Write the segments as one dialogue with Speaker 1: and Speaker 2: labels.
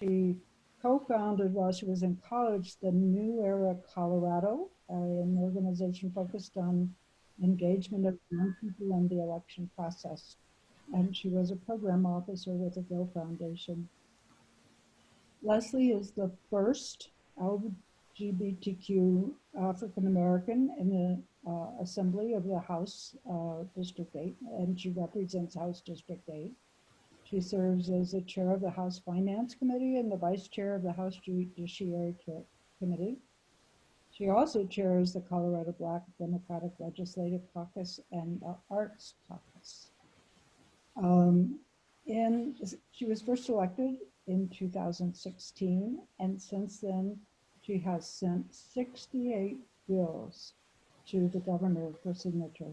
Speaker 1: She co-founded while she was in college the New Era Colorado, an organization focused on engagement of young people in the election process. And she was a program officer with the Gill Foundation. Leslie is the first LGBTQ African American in the Assembly of the House District 8, and she represents House District 8. She serves as the chair of the House Finance Committee and the vice chair of the House Judiciary Committee. She also chairs the Colorado Black Democratic Legislative Caucus and the Arts Caucus. She was first elected in 2016, and since then, she has sent 68 bills to the governor for signature,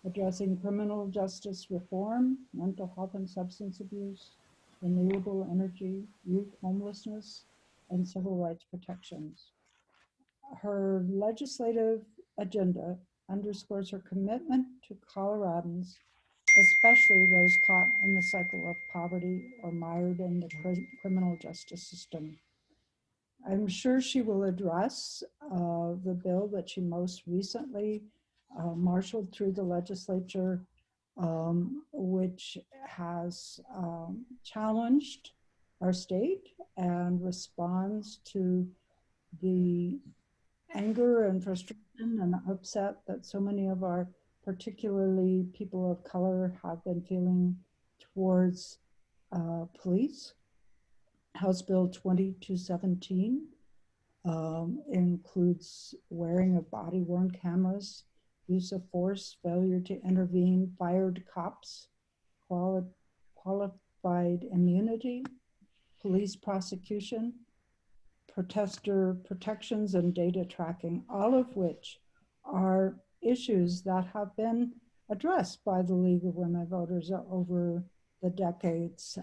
Speaker 1: addressing criminal justice reform, mental health and substance abuse, renewable energy, youth homelessness, and civil rights protections. Her legislative agenda underscores her commitment to Coloradans, especially those caught in the cycle of poverty or mired in the criminal justice system. I'm sure she will address the bill that she most recently marshaled through the legislature, which has challenged our state and responds to the anger and frustration and upset that so many of our, particularly people of color, have been feeling towards police. House Bill 2217 includes wearing of body-worn cameras, use of force, failure to intervene, fired cops, qualified immunity, police prosecution, protester protections, and data tracking, all of which are issues that have been addressed by the League of Women Voters over the decades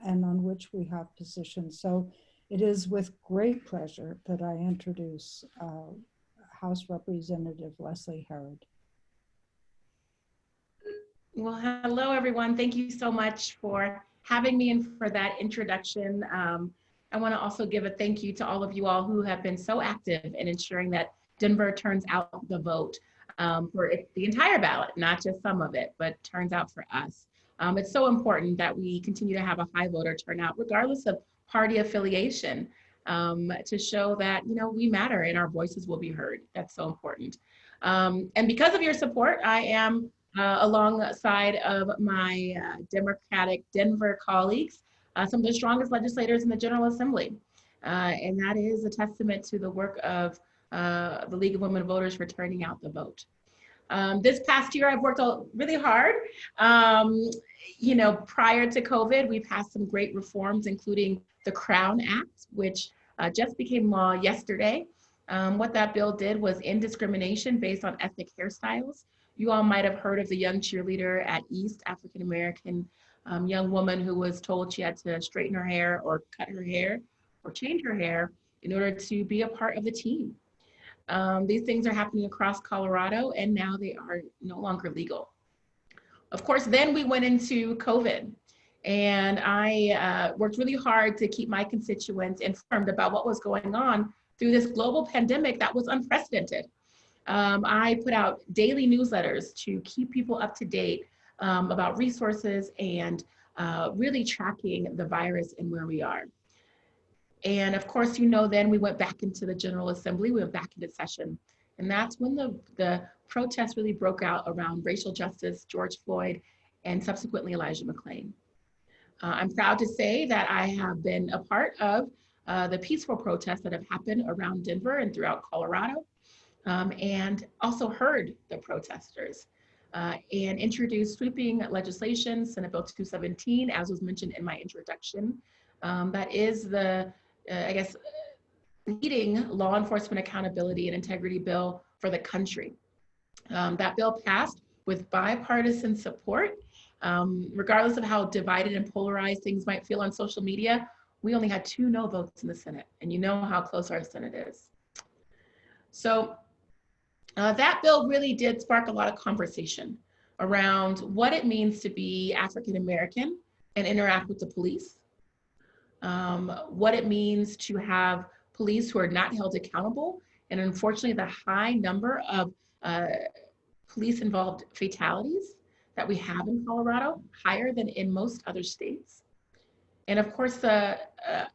Speaker 1: and on which we have positions. So it is with great pleasure that I introduce House Representative Leslie Herod.
Speaker 2: Well, hello, everyone. Thank you so much for having me and for that introduction. I want to also give a thank you to all of you all who have been so active in ensuring that Denver turns out the vote for the entire ballot, not just some of it, but turns out for us. It's so important that we continue to have a high voter turnout, regardless of party affiliation, to show that, you know, we matter and our voices will be heard. That's so important. And because of your support, I am alongside of my Democratic Denver colleagues, some of the strongest legislators in the General Assembly. And that is a testament to the work of the League of Women Voters for turning out the vote. This past year, I've worked really hard. You know, prior to COVID, we passed some great reforms, including the Crown Act, which just became law yesterday. What that bill did was end discrimination based on ethnic hairstyles. You all might have heard of the young cheerleader at East, African-American young woman who was told she had to straighten her hair or cut her hair or change her hair in order to be a part of the team. These things are happening across Colorado, and now they are no longer legal. Of course, then we went into COVID, and I worked really hard to keep my constituents informed about what was going on through this global pandemic that was unprecedented. I put out daily newsletters to keep people up to date about resources and really tracking the virus and where we are. And of course, you know, then we went back into the General Assembly, we went back into session. And that's when the protests really broke out around racial justice, George Floyd, and subsequently Elijah McClain. I'm proud to say that I have been a part of the peaceful protests that have happened around Denver and throughout Colorado, and also heard the protesters and introduced sweeping legislation, Senate Bill 217, as was mentioned in my introduction. That is the, I guess, leading law enforcement accountability and integrity bill for the country. That bill passed with bipartisan support. Regardless of how divided and polarized things might feel on social media, we only had 2 no votes in the Senate, and you know how close our Senate is. So that bill really did spark a lot of conversation around what it means to be African American and interact with the police, what it means to have police who are not held accountable, and unfortunately the high number of police involved fatalities that we have in Colorado, higher than in most other states. And of course, the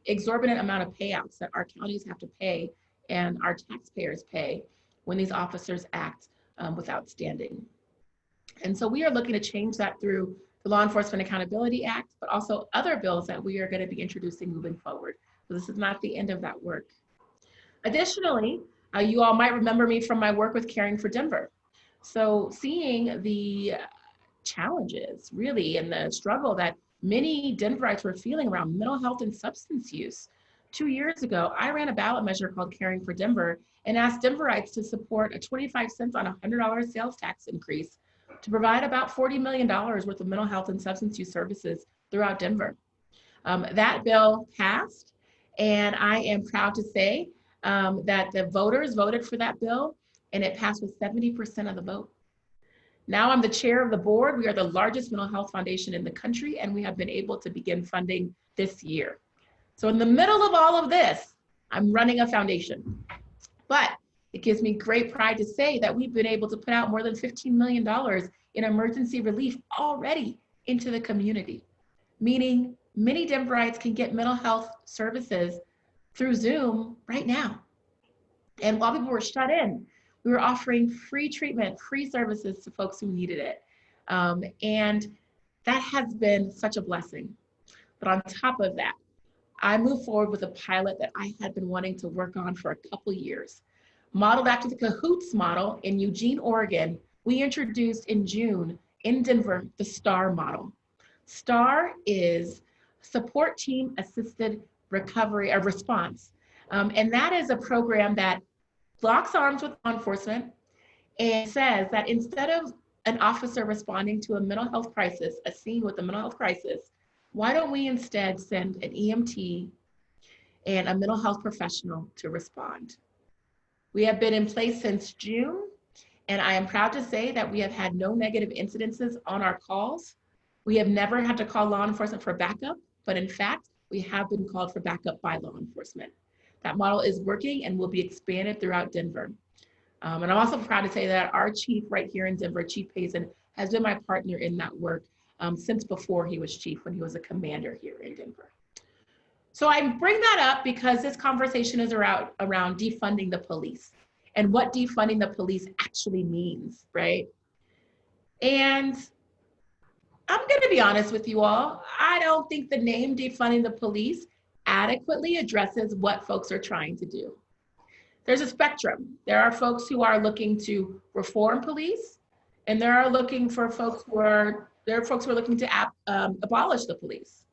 Speaker 2: exorbitant amount of payouts that our counties have to pay and our taxpayers pay when these officers act without standing. And so we are looking to change that through the Law Enforcement Accountability Act, but also other bills that we are going to be introducing moving forward. So this is not the end of that work. Additionally, you all might remember me from my work with Caring for Denver. So seeing the challenges really and the struggle that many Denverites were feeling around mental health and substance use. 2 years ago, I ran a ballot measure called Caring for Denver and asked Denverites to support a 25 cents on $100 sales tax increase to provide about $40 million worth of mental health and substance use services throughout Denver. That bill passed, and I am proud to say that the voters voted for that bill, and it passed with 70% of the vote. Now I'm the chair of the board. We are the largest mental health foundation in the country, and we have been able to begin funding this year. So in the middle of all of this, I'm running a foundation. But it gives me great pride to say that we've been able to put out more than $15 million in emergency relief already into the community, meaning many Denverites can get mental health services through Zoom right now. And while people were shut in, we were offering free treatment, free services to folks who needed it. And that has been such a blessing. But on top of that, I moved forward with a pilot that I had been wanting to work on for a couple years. Modeled after the CAHOOTS model in Eugene, Oregon, we introduced in June in Denver the STAR model. STAR is Support Team Assisted Recovery or Response. And that is a program that locks arms with law enforcement and says that instead of an officer responding to a mental health crisis, a scene with a mental health crisis, why don't we instead send an EMT and a mental health professional to respond? We have been in place since June, and I am proud to say that we have had no negative incidences on our calls. We have never had to call law enforcement for backup, but in fact, we have been called for backup by law enforcement. That model is working and will be expanded throughout Denver. And I'm also proud to say that our chief right here in Denver, Chief Payson, has been my partner in that work since before he was chief, when he was a commander here in Denver. So I bring that up because this conversation is around defunding the police and what defunding the police actually means, right? And I'm gonna be honest with you all, I don't think the name defunding the police adequately addresses what folks are trying to do. There's a spectrum. There are folks who are looking to reform police, and there are folks who are looking to abolish the police,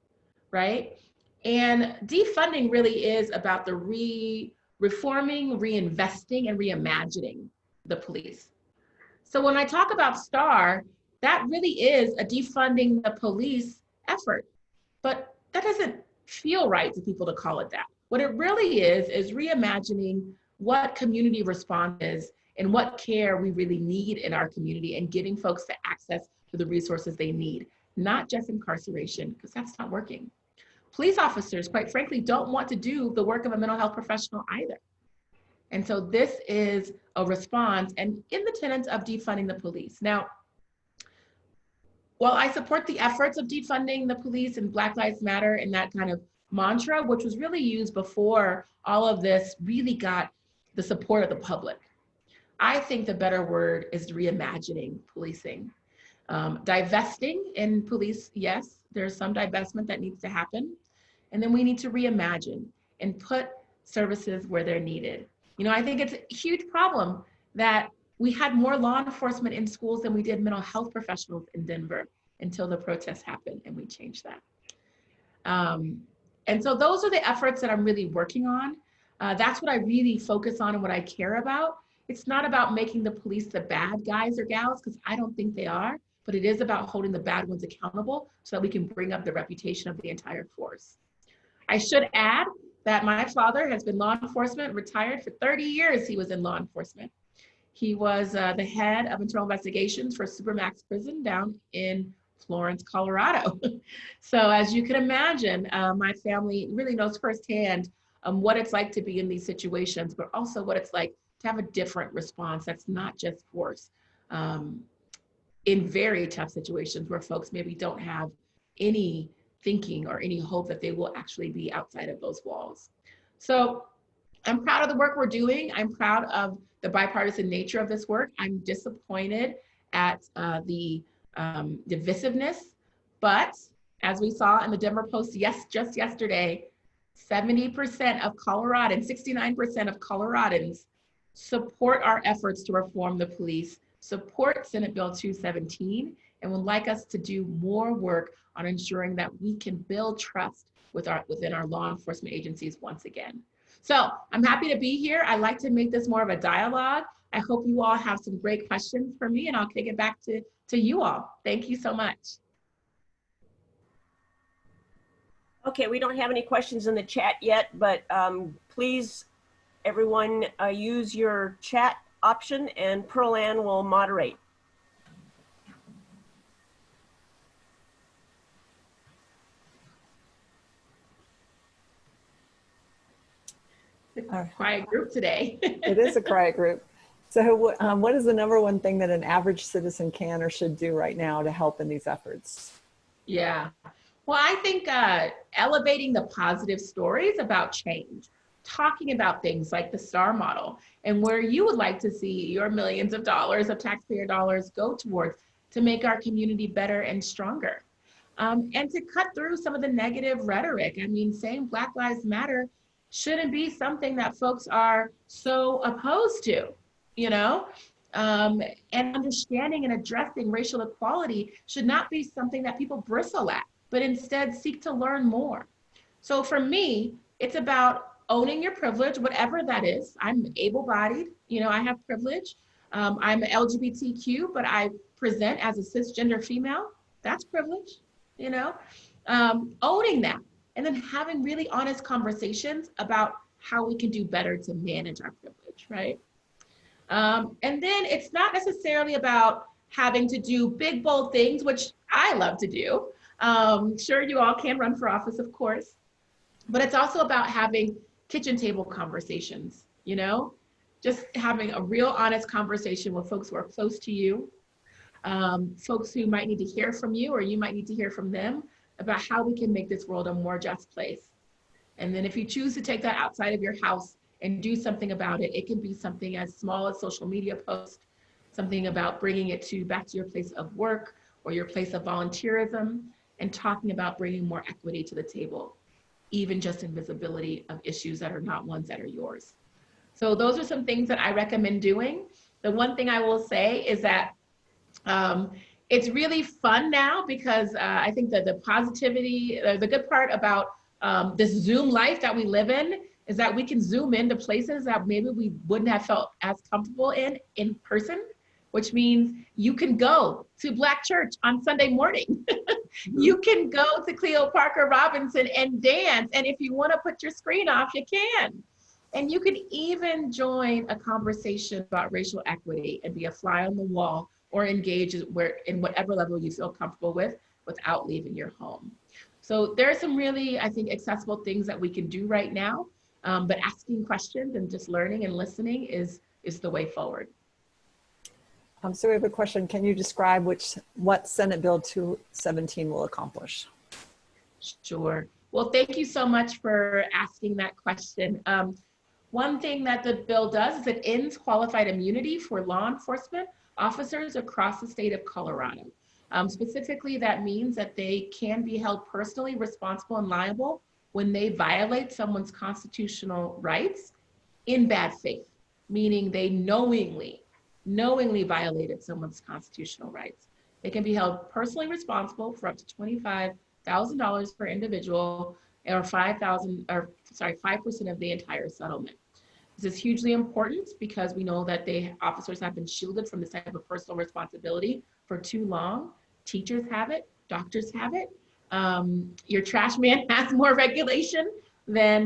Speaker 2: right? And defunding really is about the reforming, reinvesting, and reimagining the police. So when I talk about STAR, that really is a defunding the police effort, but that doesn't feel right to people to call it that. What it really is reimagining what community response is and what care we really need in our community, and giving folks the access to the resources they need, not just incarceration, because that's not working. Police officers, quite frankly, don't want to do the work of a mental health professional either. And so this is a response and in the tenets of defunding the police. Now, while I support the efforts of defunding the police and Black Lives Matter and that kind of mantra, which was really used before all of this really got the support of the public, I think the better word is reimagining policing. Divesting in police, yes, there's some divestment that needs to happen. And then we need to reimagine and put services where they're needed. You know, I think it's a huge problem that we had more law enforcement in schools than we did mental health professionals in Denver until the protests happened, and we changed that. And so those are the efforts that I'm really working on. That's what I really focus on and what I care about. It's not about making the police the bad guys or gals, because I don't think they are, but it is about holding the bad ones accountable so that we can bring up the reputation of the entire force. I should add that my father has been law enforcement, retired for 30 years. He was in law enforcement. He was the head of internal investigations for Supermax Prison down in Florence, Colorado. So as you can imagine, my family really knows firsthand what it's like to be in these situations, but also what it's like to have a different response that's not just force in very tough situations where folks maybe don't have any thinking or any hope that they will actually be outside of those walls. So I'm proud of the work we're doing. I'm proud of the bipartisan nature of this work. I'm disappointed at the divisiveness, but as we saw in the Denver Post just yesterday, 70% of Coloradans, 69% of Coloradans support our efforts to reform the police, support Senate Bill 217, and would like us to do more work on ensuring that we can build trust within our law enforcement agencies once again. So I'm happy to be here. I like to make this more of a dialogue. I hope you all have some great questions for me, and I'll kick it back to you all. Thank you so much.
Speaker 3: Okay, we don't have any questions in the chat yet, but please, everyone, use your chat option and Pearl Ann will moderate.
Speaker 2: It's a quiet group today.
Speaker 4: It is a quiet group. So what is the number one thing that an average citizen can or should do right now to help in these efforts?
Speaker 2: Yeah. Well, I think elevating the positive stories about change, talking about things like the STAR model and where you would like to see your millions of dollars of taxpayer dollars go towards to make our community better and stronger. And to cut through some of the negative rhetoric. I mean, saying Black Lives Matter shouldn't be something that folks are so opposed to, you know? And understanding and addressing racial equality should not be something that people bristle at, but instead seek to learn more. So for me, it's about owning your privilege, whatever that is. I'm able-bodied, you know, I have privilege. I'm LGBTQ, but I present as a cisgender female. That's privilege, you know? Owning that, and then having really honest conversations about how we can do better to manage our privilege, right? And then it's not necessarily about having to do big, bold things, which I love to do. Sure, you all can run for office, of course, but it's also about having kitchen table conversations, you know, just having a real honest conversation with folks who are close to you, folks who might need to hear from you or you might need to hear from them about how we can make this world a more just place. And then if you choose to take that outside of your house and do something about it, it can be something as small as social media posts, something about bringing it back to your place of work or your place of volunteerism, and talking about bringing more equity to the table, even just in visibility of issues that are not ones that are yours. So those are some things that I recommend doing. The one thing I will say is that it's really fun now because I think that the positivity, the good part about this Zoom life that we live in is that we can zoom into places that maybe we wouldn't have felt as comfortable in person, which means you can go to Black church on Sunday morning. You can go to Cleo Parker Robinson and dance. And if you want to put your screen off, you can. And you can even join a conversation about racial equity and be a fly on the wall or engage in whatever level you feel comfortable with without leaving your home. So there are some really, I think, accessible things that we can do right now, but asking questions and just learning and listening is the way forward.
Speaker 4: So we have a question. Can you describe what Senate Bill 217 will accomplish?
Speaker 2: Sure. Well, thank you so much for asking that question. One thing that the bill does is it ends qualified immunity for law enforcement officers across the state of Colorado. Specifically, that means that they can be held personally responsible and liable when they violate someone's constitutional rights in bad faith, meaning they knowingly violated someone's constitutional rights. They can be held personally responsible for up to $25,000 per individual or 5% of the entire settlement. This is hugely important because we know that officers have been shielded from this type of personal responsibility for too long. Teachers have it, doctors have it. Your trash man has more regulation than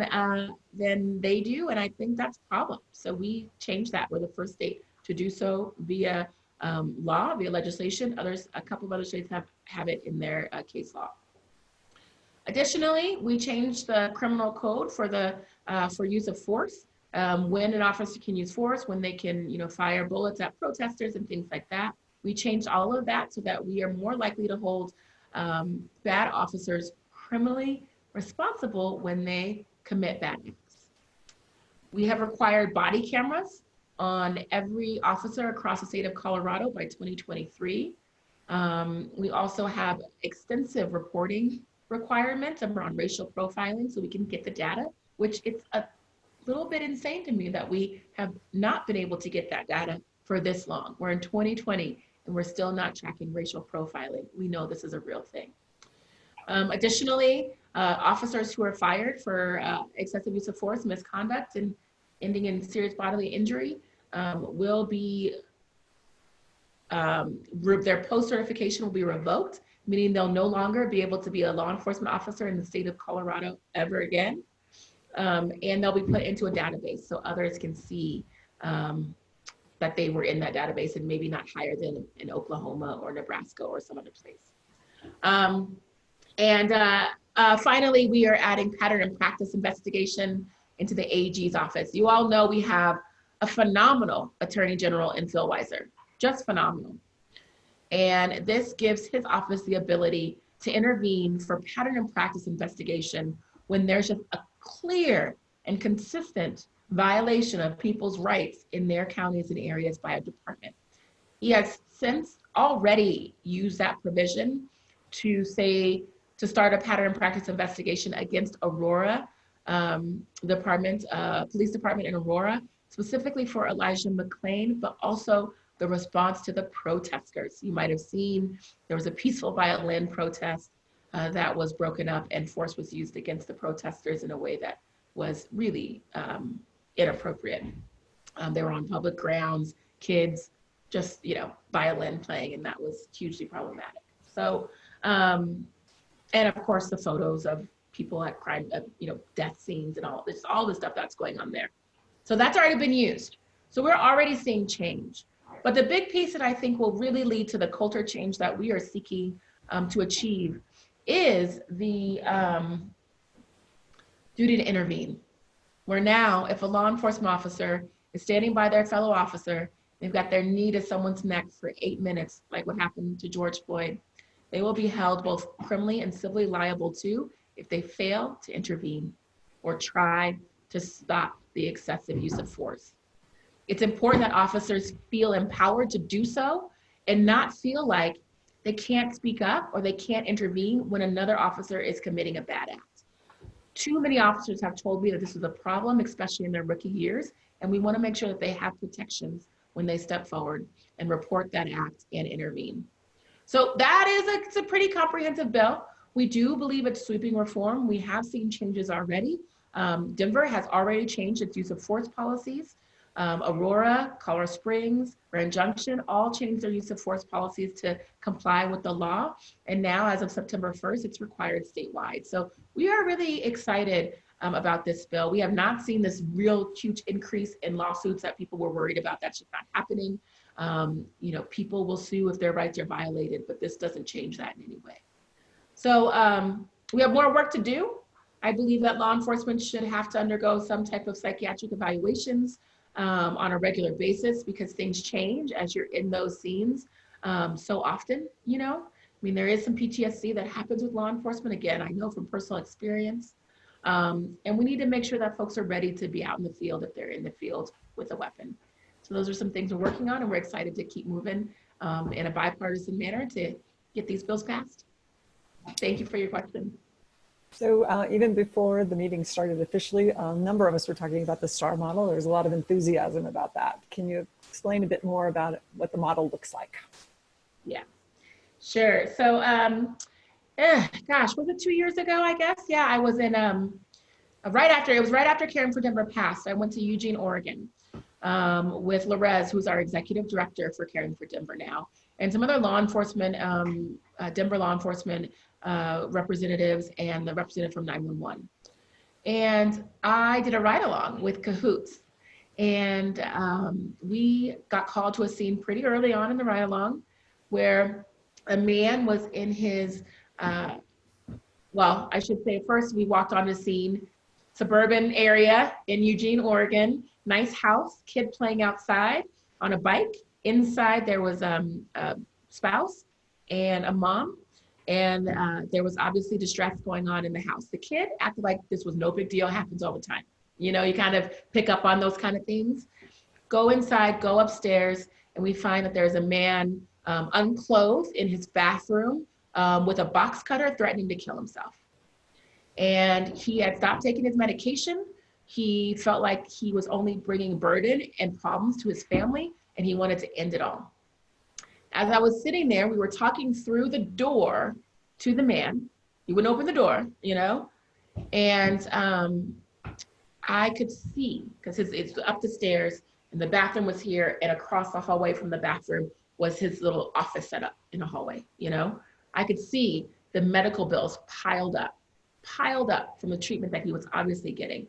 Speaker 2: they do, and I think that's a problem. So we changed that. We're the first state to do so via law via legislation. A couple of other states have it in their case law. Additionally, we changed the criminal code for use of force, when an officer can use force, when they can, fire bullets at protesters and things like that. We changed all of that so that we are more likely to hold bad officers criminally responsible when they commit bad acts. We have required body cameras on every officer across the state of Colorado by 2023. We also have extensive reporting requirements around racial profiling so we can get the data, which it's a little bit insane to me that we have not been able to get that data for this long. We're in 2020 and we're still not tracking racial profiling. We know this is a real thing. Additionally, officers who are fired for excessive use of force, misconduct, and ending in serious bodily injury will be, their post-certification will be revoked, meaning they'll no longer be able to be a law enforcement officer in the state of Colorado ever again. And they'll be put into a database so others can see that they were in that database and maybe not hired in Oklahoma or Nebraska or some other place. Finally, we are adding pattern and practice investigation into the AG's office. You all know we have a phenomenal Attorney General in Phil Weiser, just phenomenal. And this gives his office the ability to intervene for pattern and practice investigation when there's just a clear and consistent violation of people's rights in their counties and areas by a department. He has since already used that provision to start a pattern and practice investigation against Aurora police department in Aurora, specifically for Elijah McClain, but also the response to the protesters. You might have seen there was a peaceful violin protest that was broken up and force was used against the protesters in a way that was really inappropriate. They were on public grounds, kids, just, violin playing, and that was hugely problematic. So, and of course the photos of people at crime, death scenes and all the stuff that's going on there. So that's already been used. So we're already seeing change. But the big piece that I think will really lead to the culture change that we are seeking to achieve is the duty to intervene. Where now, if a law enforcement officer is standing by their fellow officer, they've got their knee to someone's neck for 8 minutes, like what happened to George Floyd, they will be held both criminally and civilly liable too if they fail to intervene or try to stop the excessive use of force. It's important that officers feel empowered to do so and not feel like they can't speak up or they can't intervene when another officer is committing a bad act. Too many officers have told me that this is a problem, especially in their rookie years, and we want to make sure that they have protections when they step forward and report that act and intervene. So it's a pretty comprehensive bill. We do believe it's sweeping reform. We have seen changes already. Denver has already changed its use of force policies. Aurora, Colorado Springs, Grand Junction, all changed their use of force policies to comply with the law. And now, as of September 1st, it's required statewide. So we are really excited about this bill. We have not seen this real huge increase in lawsuits that people were worried about. That's just not happening. People will sue if their rights are violated, but this doesn't change that in any way. So we have more work to do. I believe that law enforcement should have to undergo some type of psychiatric evaluations on a regular basis because things change as you're in those scenes so often, there is some PTSD that happens with law enforcement. Again, I know from personal experience. And we need to make sure that folks are ready to be out in the field if they're in the field with a weapon. So those are some things we're working on, and we're excited to keep moving in a bipartisan manner to get these bills passed. Thank you for your question.
Speaker 4: So even before the meeting started officially, a number of us were talking about the STAR model. There's a lot of enthusiasm about that. Can you explain a bit more about it, what the model looks like?
Speaker 2: Yeah, sure. So, was it 2 years ago, I guess? Yeah, I was in, right after Caring for Denver passed, I went to Eugene, Oregon with Larez, who's our executive director for Caring for Denver now, and some other law enforcement, Denver law enforcement representatives and the representative from 911. And I did a ride along with Cahoots. And we got called to a scene pretty early on in the ride along where a man was in his, well, I should say first we walked on the scene, suburban area in Eugene, Oregon, nice house, kid playing outside on a bike. Inside there was a spouse and a mom, and there was obviously distress going on in the house. The kid acted like this was no big deal, happens all the time. You know, you kind of pick up on those kind of things. Go inside, go upstairs, and we find that there's a man unclothed in his bathroom with a box cutter threatening to kill himself. And he had stopped taking his medication. He felt like he was only bringing burden and problems to his family, and he wanted to end it all. As I was sitting there, we were talking through the door to the man. He wouldn't open the door, you know, and I could see, because it's up the stairs, and the bathroom was here, and across the hallway from the bathroom was his little office set up in a hallway, you know. I could see the medical bills piled up from the treatment that he was obviously getting,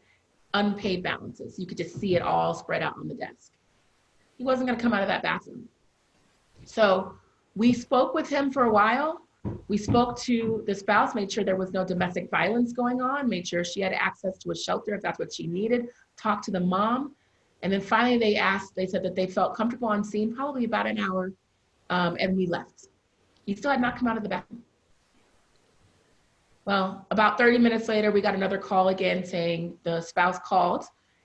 Speaker 2: unpaid balances. You could just see it all spread out on the desk. He wasn't gonna come out of that bathroom. So we spoke with him for a while. We spoke to the spouse, made sure there was no domestic violence going on, made sure she had access to a shelter if that's what she needed, talked to the mom. And then finally they said that they felt comfortable on scene, probably about an hour, and we left. He still had not come out of the bathroom. Well, about 30 minutes later, we got another call again saying the spouse called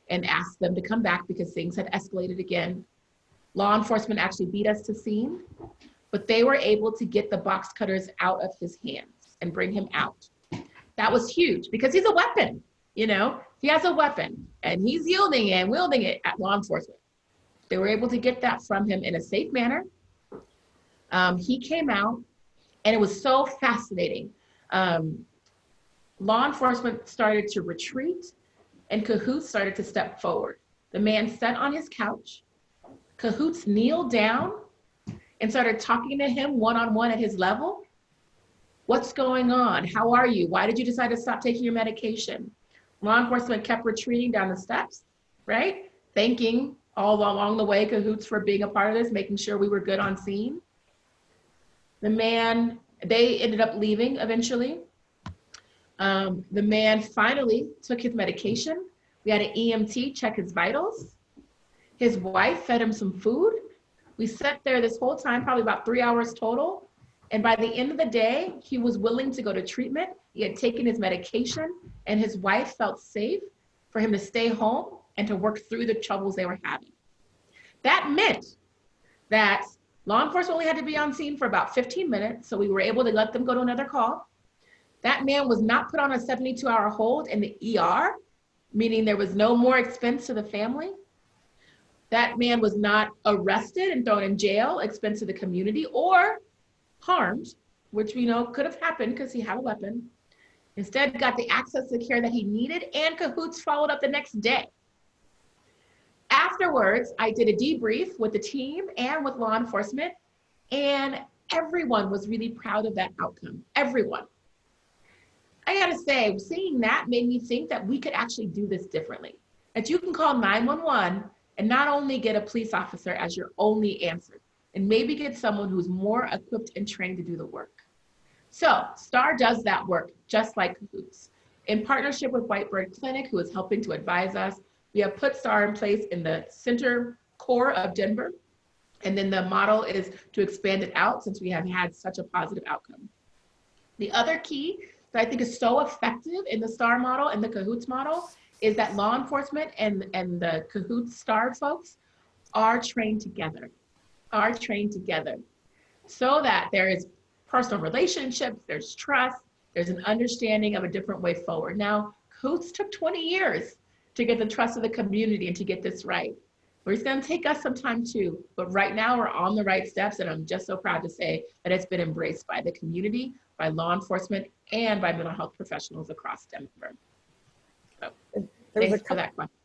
Speaker 2: and asked them to come back because things had escalated again. Law enforcement actually beat us to scene, but they were able to get the box cutters out of his hands and bring him out. That was huge because he's a weapon, you know, he has a weapon and he's yielding and wielding it at law enforcement. They were able to get that from him in a safe manner. He came out and it was so fascinating. Law enforcement started to retreat and Cahoots started to step forward. The man sat on his couch. Cahoots kneeled down and started talking to him one-on-one at his level. What's going on? How are you? Why did you decide to stop taking your medication? Law enforcement kept retreating down the steps, right? Thanking all along the way Cahoots for being a part of this, making sure we were good on scene. The man, they ended up leaving eventually. The man finally took his medication. We had an EMT check his vitals. His wife fed him some food. We sat there this whole time, probably about 3 hours total. And by the end of the day, he was willing to go to treatment. He had taken his medication and his wife felt safe for him to stay home and to work through the troubles they were having. That meant that law enforcement only had to be on scene for about 15 minutes. So we were able to let them go to another call. That man was not put on a 72-hour hold in the ER, meaning there was no more expense to the family. That man was not arrested and thrown in jail, expense to the community, or harmed, which we know could have happened because he had a weapon. Instead, got the access to care that he needed, and Cahoots followed up the next day. Afterwards, I did a debrief with the team and with law enforcement, and everyone was really proud of that outcome, everyone. I gotta say, seeing that made me think that we could actually do this differently. That you can call 911 and not only get a police officer as your only answer, and maybe get someone who's more equipped and trained to do the work. So STAR does that work, just like Cahoots. In partnership with Whitebird Clinic, who is helping to advise us, we have put STAR in place in the center core of Denver. And then the model is to expand it out since we have had such a positive outcome. The other key that I think is so effective in the STAR model and the Cahoots model is that law enforcement and the Cahoots STAR folks are trained together, so that there is personal relationships, there's trust, there's an understanding of a different way forward. Now, Cahoots took 20 years to get the trust of the community and to get this right. It's going to take us some time too, but right now we're on the right steps, and I'm just so proud to say that it's been embraced by the community, by law enforcement, and by mental health professionals across Denver. So, thanks for that question.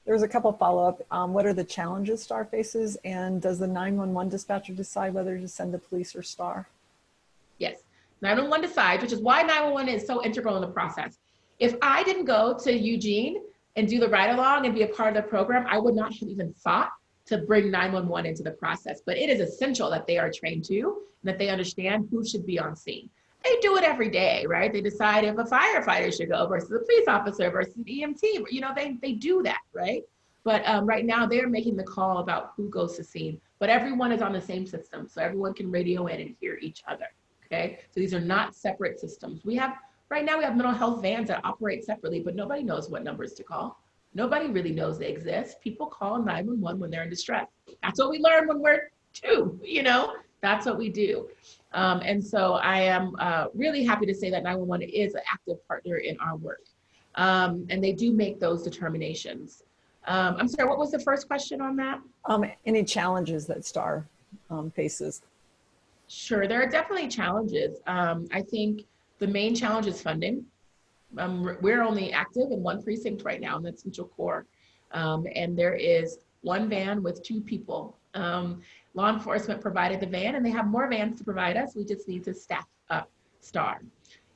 Speaker 4: There was a couple follow-up. What are the challenges STAR faces, and does the 911 dispatcher decide whether to send the police or STAR?
Speaker 2: Yes, 911 decides, which is why 911 is so integral in the process. If I didn't go to Eugene, and do the ride along and be a part of the program, I would not have even thought to bring 911 into the process. But it is essential that they are trained too, and that they understand who should be on scene. They do it every day, right? They decide if a firefighter should go versus a police officer versus an EMT. You know, they do that, right? But right now they're making the call about who goes to scene. But everyone is on the same system, so everyone can radio in and hear each other, okay? So these are not separate systems. Right now we have mental health vans that operate separately, but nobody knows what numbers to call. Nobody really knows they exist. People call 911 when they're in distress. That's what we learn when we're 2, you know? That's what we do. And so I am really happy to say that 911 is an active partner in our work. And they do make those determinations. I'm sorry, what was the first question on that?
Speaker 4: Any challenges that STAR faces?
Speaker 2: Sure, there are definitely challenges. I think the main challenge is funding. We're only active in 1 precinct right now, and that's Central Core. And there is 1 van with 2 people. Law enforcement provided the van, and they have more vans to provide us. We just need to staff up STAR.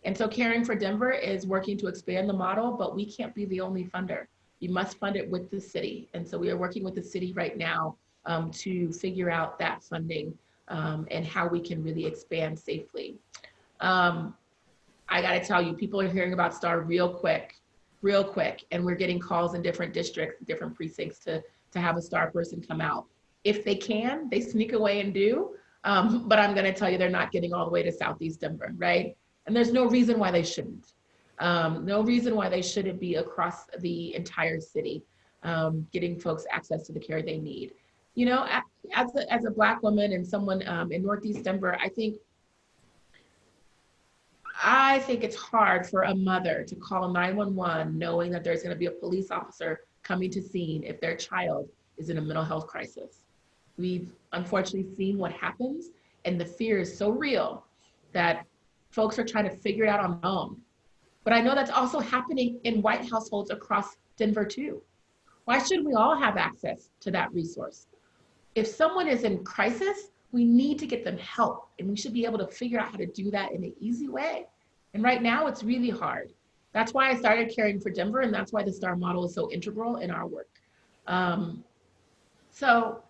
Speaker 2: And so Caring for Denver is working to expand the model, but we can't be the only funder. You must fund it with the city. And so we are working with the city right now to figure out that funding and how we can really expand safely. I gotta tell you, people are hearing about STAR real quick, and we're getting calls in different districts, different precincts to have a STAR person come out. If they can, they sneak away and do, but I'm gonna tell you, they're not getting all the way to Southeast Denver, right? And there's no reason why they shouldn't. No reason why they shouldn't be across the entire city, getting folks access to the care they need. You know, as a Black woman and someone in Northeast Denver, I think it's hard for a mother to call 911 knowing that there's going to be a police officer coming to scene if their child is in a mental health crisis. We've unfortunately seen what happens, and the fear is so real that folks are trying to figure it out on their own. But I know that's also happening in white households across Denver too. Why shouldn't we all have access to that resource? If someone is in crisis, we need to get them help, and we should be able to figure out how to do that in an easy way. And right now it's really hard. That's why I started Caring for Denver, and that's why the STAR model is so integral in our work. So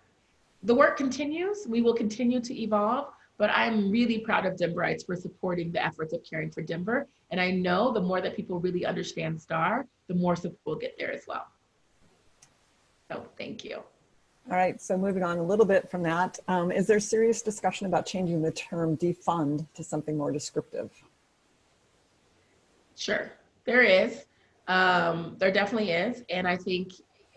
Speaker 2: the work continues. We will continue to evolve, but I'm really proud of Denverites for supporting the efforts of Caring for Denver. And I know the more that people really understand STAR, the more support we'll get there as well. So thank you.
Speaker 4: All right, so moving on a little bit from that, is there serious discussion about changing the term defund to something more descriptive?
Speaker 2: Sure, there is. There definitely is. And I think,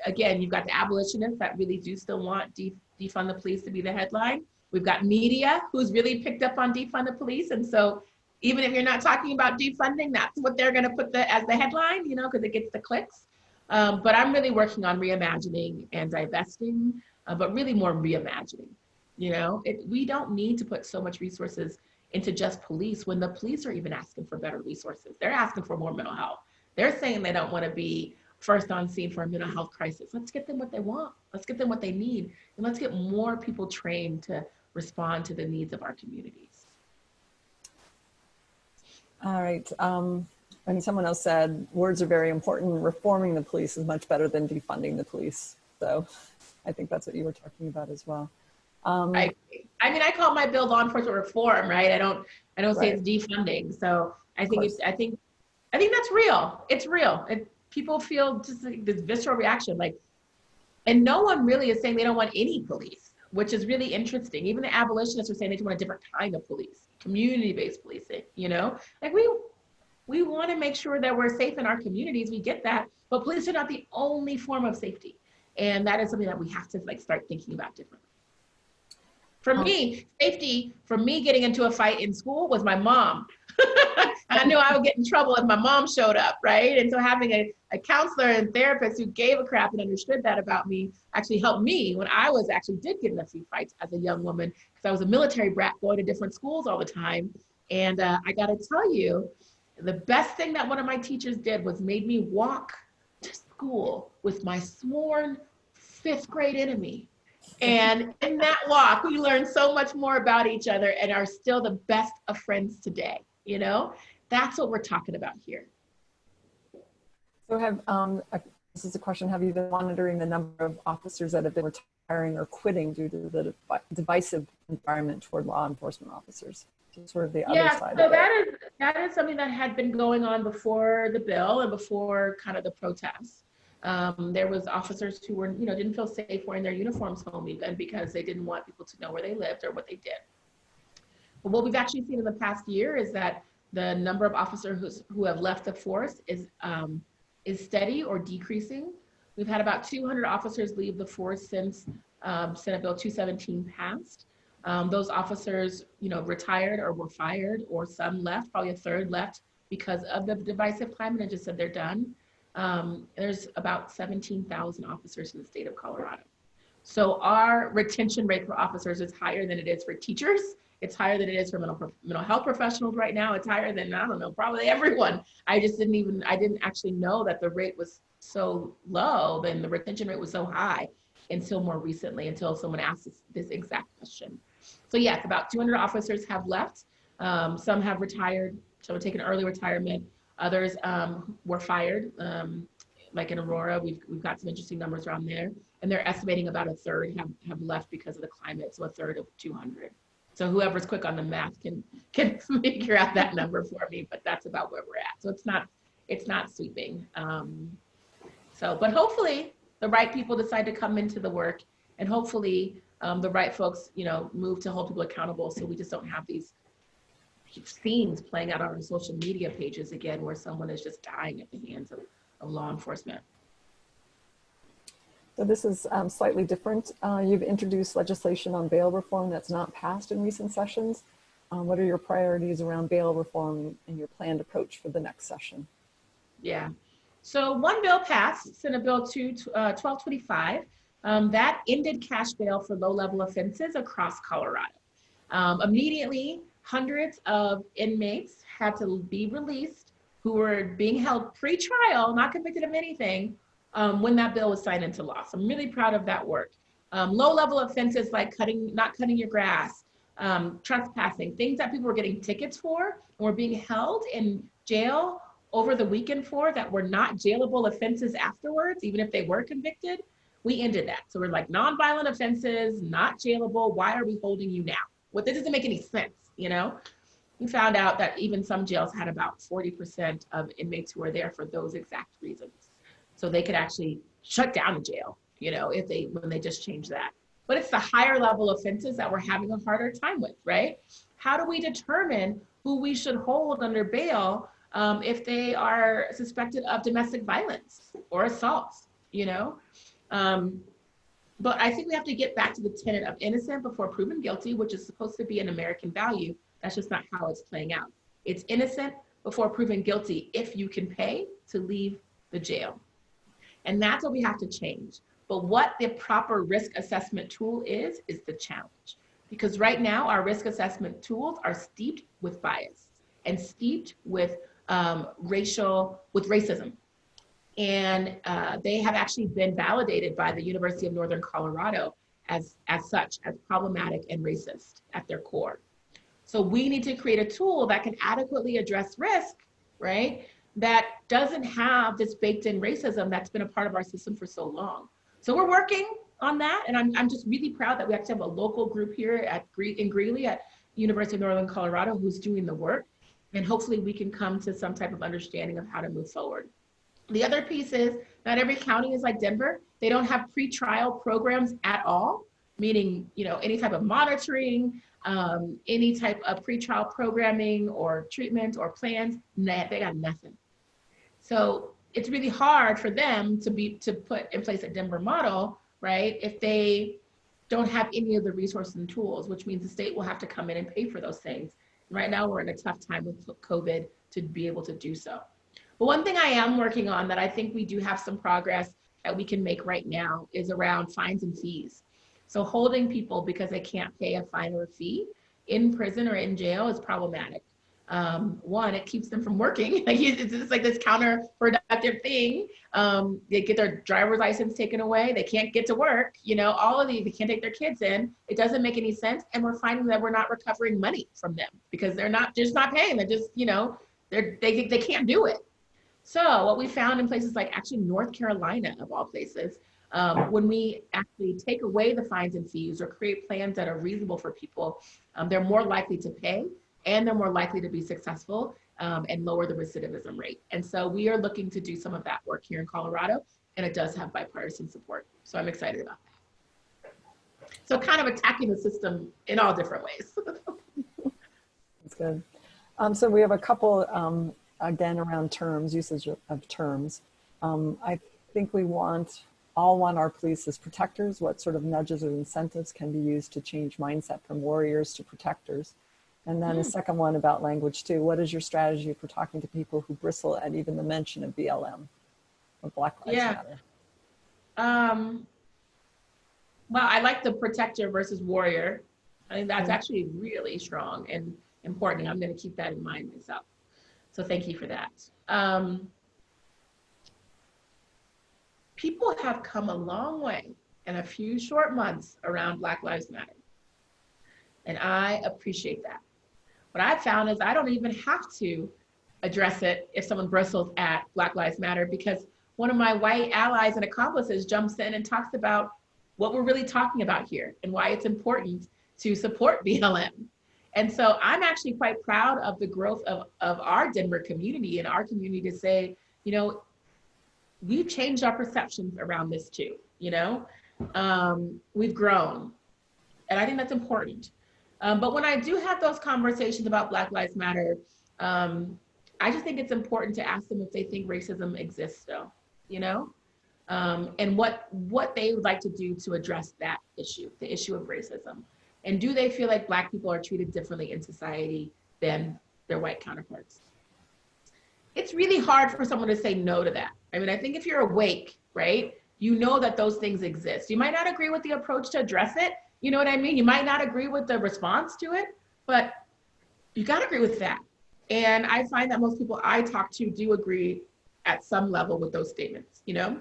Speaker 2: again, you've got the abolitionists that really do still want defund the police to be the headline. We've got media who's really picked up on defund the police. And so even if you're not talking about defunding, that's what they're gonna put as the headline, you know, because it gets the clicks. But I'm really working on reimagining and divesting, but really more reimagining. You know, we don't need to put so much resources into just police when the police are even asking for better resources. They're asking for more mental health. They're saying they don't want to be first on scene for a mental health crisis. Let's get them what they want. Let's get them what they need. And let's get more people trained to respond to the needs of our communities.
Speaker 4: All right. And someone else said, words are very important. Reforming the police is much better than defunding the police. So I think that's what you were talking about as well.
Speaker 2: I mean, I call my bill law enforcement reform, right? I don't say it's defunding. So I think I think that's real. It's real. People feel just like this visceral reaction, like, and no one really is saying they don't want any police, which is really interesting. Even the abolitionists are saying they just want a different kind of police, community-based policing, you know? Like we want to make sure that we're safe in our communities. We get that, but police are not the only form of safety. And that is something that we have to like start thinking about differently. For me, safety, for me getting into a fight in school was my mom. I knew I would get in trouble if my mom showed up, right? And so having a counselor and therapist who gave a crap and understood that about me actually helped me when I did get in a few fights as a young woman, because I was a military brat going to different schools all the time. And I gotta tell you, the best thing that one of my teachers did was made me walk to school with my sworn 5th grade enemy. And in that walk, we learned so much more about each other and are still the best of friends today. You know, that's what we're talking about here.
Speaker 4: So have this is a question, have you been monitoring the number of officers that have been retiring or quitting due to the divisive environment toward law enforcement officers? So sort of the other side
Speaker 2: so
Speaker 4: of it.
Speaker 2: that is something that had been going on before the bill and before kind of the protests. There was officers who were, didn't feel safe wearing their uniforms home even because they didn't want people to know where they lived or what they did. But what we've actually seen in the past year is that the number of officers who have left the force is steady or decreasing. We've had about 200 officers leave the force since Senate Bill 217 passed. Those officers, retired or were fired, or some left, probably a third left because of the divisive climate and just said they're done. There's about 17,000 officers in the state of Colorado. So our retention rate for officers is higher than it is for teachers. It's higher than it is for mental health professionals right now. It's higher than, I don't know, probably everyone. I didn't actually know that the rate was so low, then the retention rate was so high until more recently, until someone asked this exact question. So yes, about 200 officers have left. Some have retired, some have taken early retirement. Others were fired, like in Aurora. We've got some interesting numbers around there. And they're estimating about a third have left because of the climate, so a third of 200. So whoever's quick on the math can figure out that number for me, but that's about where we're at. So it's not sweeping. But hopefully the right people decide to come into the work, and hopefully the right folks, move to hold people accountable, so we just don't have these scenes playing out on our social media pages again, where someone is just dying at the hands of law enforcement.
Speaker 4: So this is slightly different. You've introduced legislation on bail reform that's not passed in recent sessions. What are your priorities around bail reform and your planned approach for the next session?
Speaker 2: Yeah, so one bill passed, Senate Bill 1225, that ended cash bail for low-level offenses across Colorado. Immediately, hundreds of inmates had to be released who were being held pre-trial, not convicted of anything, when that bill was signed into law. So I'm really proud of that work. Low-level offenses like not cutting your grass, trespassing, things that people were getting tickets for and were being held in jail over the weekend for, that were not jailable offenses afterwards, even if they were convicted. We ended that. So we're like, nonviolent offenses, not jailable. Why are we holding you now? Well, this doesn't make any sense, We found out that even some jails had about 40% of inmates who were there for those exact reasons. So they could actually shut down the jail, when they just changed that. But it's the higher level offenses that we're having a harder time with, right? How do we determine who we should hold under bail if they are suspected of domestic violence or assaults, But I think we have to get back to the tenet of innocent before proven guilty, which is supposed to be an American value. That's just not how it's playing out. It's innocent before proven guilty if you can pay to leave the jail. And that's what we have to change. But what the proper risk assessment tool is the challenge. Because right now, our risk assessment tools are steeped with bias and steeped with racism. And they have actually been validated by the University of Northern Colorado as problematic and racist at their core. So we need to create a tool that can adequately address risk, right? That doesn't have this baked in racism that's been a part of our system for so long. So we're working on that. And I'm just really proud that we actually have a local group here in Greeley at University of Northern Colorado who's doing the work. And hopefully we can come to some type of understanding of how to move forward. The other piece is not every county is like Denver. They don't have pretrial programs at all, meaning, any type of monitoring, any type of pretrial programming or treatment or plans. They got nothing. So it's really hard for them to put in place a Denver model, right? If they don't have any of the resources and tools, which means the state will have to come in and pay for those things. Right now, we're in a tough time with COVID to be able to do so. But one thing I am working on that I think we do have some progress that we can make right now is around fines and fees. So holding people because they can't pay a fine or a fee in prison or in jail is problematic. One, it keeps them from working. It's just like this counterproductive thing. They get their driver's license taken away. They can't get to work. All of these, they can't take their kids in. It doesn't make any sense. And we're finding that we're not recovering money from them because they're just not paying. They're just, they can't do it. So what we found in places like actually North Carolina, of all places, when we actually take away the fines and fees or create plans that are reasonable for people, they're more likely to pay and they're more likely to be successful and lower the recidivism rate. And so we are looking to do some of that work here in Colorado, and it does have bipartisan support. So I'm excited about that. So kind of attacking the system in all different ways.
Speaker 4: That's good. So we have a couple, again, around terms, usage of terms. I think we all want our police as protectors. What sort of nudges or incentives can be used to change mindset from warriors to protectors? And then a second one about language too. What is your strategy for talking to people who bristle at even the mention of BLM or Black Lives Matter?
Speaker 2: Well, I like the protector versus warrior. I think that's actually really strong and important. I'm going to keep that in mind myself. So thank you for that. People have come a long way in a few short months around Black Lives Matter. And I appreciate that. What I've found is I don't even have to address it if someone bristles at Black Lives Matter, because one of my white allies and accomplices jumps in and talks about what we're really talking about here and why it's important to support BLM. And so I'm actually quite proud of the growth of our Denver community and our community to say, you know, we've changed our perceptions around this too, you know, we've grown. And I think that's important. But when I do have those conversations about Black Lives Matter, I just think it's important to ask them if they think racism exists still, you know, and what they would like to do to address that issue, the issue of racism. And do they feel like Black people are treated differently in society than their white counterparts? It's really hard for someone to say no to that. I mean, I think if you're awake, right, you know that those things exist. You might not agree with the approach to address it. You know what I mean? You might not agree with the response to it, but you got to agree with that. And I find that most people I talk to do agree at some level with those statements, you know?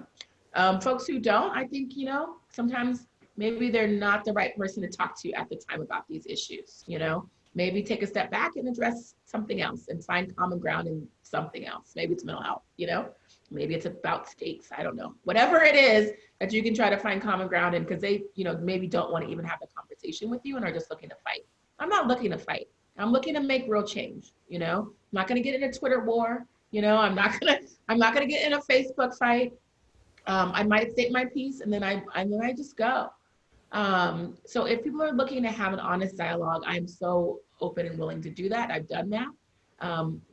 Speaker 2: Folks who don't, I think, you know, sometimes maybe they're not the right person to talk to at the time about these issues, you know? Maybe take a step back and address something else and find common ground in something else. Maybe it's mental health, you know? Maybe it's about states, I don't know. Whatever it is that you can try to find common ground in, because they, you know, maybe don't want to even have the conversation with you and are just looking to fight. I'm not looking to fight. I'm looking to make real change, you know? I'm not gonna get in a Twitter war, you know? I'm not gonna get in a Facebook fight. I might state my piece and then I just go. So if people are looking to have an honest dialogue, I'm so open and willing to do that. I've done that.